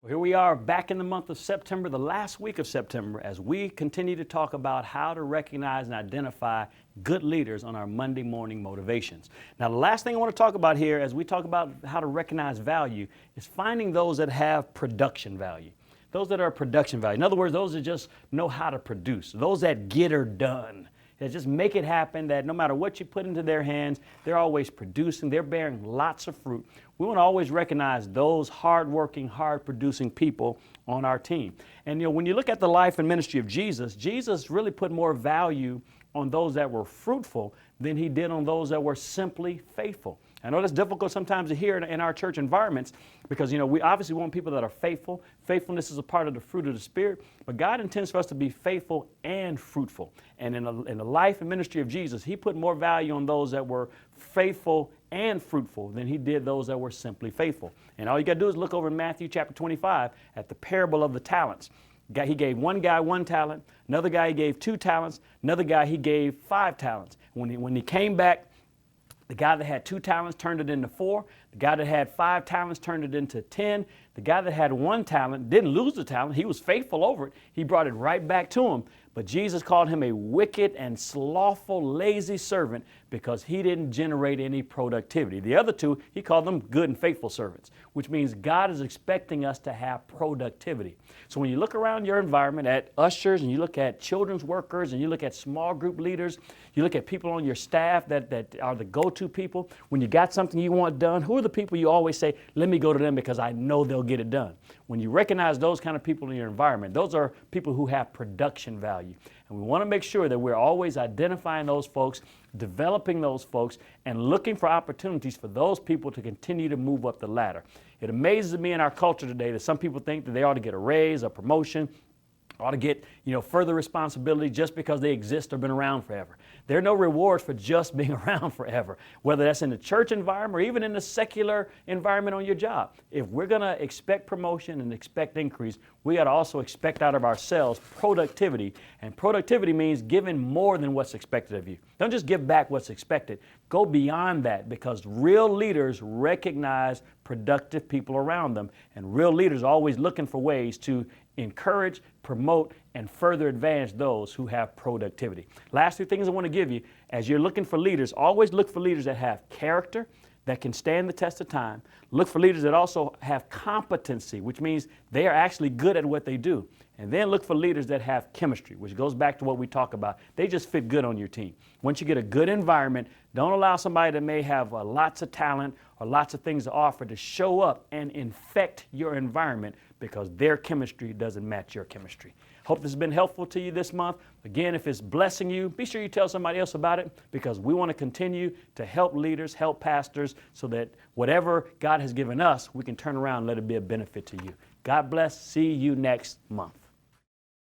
Well, here we are back in the month of September, the last week of September, as we continue to talk about how to recognize and identify good leaders on our Monday morning motivations. Now, the last thing I want to talk about here as we talk about how to recognize value is finding those that have production value. Those that are production value. In other words, those that just know how to produce. Those that get her done. That just make it happen, that no matter what you put into their hands, they're always producing, they're bearing lots of fruit. We want to always recognize those hardworking, hard-producing people on our team. And when you look at the life and ministry of Jesus, Jesus really put more value on those that were fruitful than he did on those that were simply faithful. I know that's difficult sometimes to hear in our church environments because, we obviously want people that are faithful. Faithfulness is a part of the fruit of the Spirit, but God intends for us to be faithful and fruitful. And in the life and ministry of Jesus, he put more value on those that were faithful and fruitful than he did those that were simply faithful. And all you got to do is look over in Matthew chapter 25 at the parable of the talents. He gave one guy 1 talent, another guy he gave 2 talents, another guy he gave 5 talents. When he came back, the guy that had 2 talents turned it into 4. The guy that had 5 talents turned it into 10. The guy that had 1 talent didn't lose the talent. He was faithful over it. He brought it right back to him. But Jesus called him a wicked and slothful, lazy servant because he didn't generate any productivity. The other 2, he called them good and faithful servants, which means God is expecting us to have productivity. So when you look around your environment at ushers and you look at children's workers and you look at small group leaders, you look at people on your staff that are the go-to people, when you got something you want done, who are the people you always say, let me go to them because I know they'll get it done? When you recognize those kind of people in your environment, those are people who have production value. And we want to make sure that we're always identifying those folks, developing those folks, and looking for opportunities for those people to continue to move up the ladder. It amazes me in our culture today that some people think that they ought to get a raise, a promotion, ought to get further responsibility just because they exist or been around forever. There are no rewards for just being around forever, whether that's in the church environment or even in the secular environment on your job. If we're going to expect promotion and expect increase, we got to also expect out of ourselves productivity. And productivity means giving more than what's expected of you. Don't just give back what's expected. Go beyond that, because real leaders recognize productive people around them. And real leaders are always looking for ways to encourage, promote, and further advance those who have productivity. Last 2 things I want to give you, as you're looking for leaders, always look for leaders that have character, that can stand the test of time. Look for leaders that also have competency, which means they are actually good at what they do. And then look for leaders that have chemistry, which goes back to what we talk about. They just fit good on your team. Once you get a good environment, don't allow somebody that may have lots of talent or lots of things to offer to show up and infect your environment because their chemistry doesn't match your chemistry. Hope this has been helpful to you this month. Again, if it's blessing you, be sure you tell somebody else about it, because we want to continue to help leaders, help pastors, so that whatever God has given us, we can turn around and let it be a benefit to you. God bless. See you next month.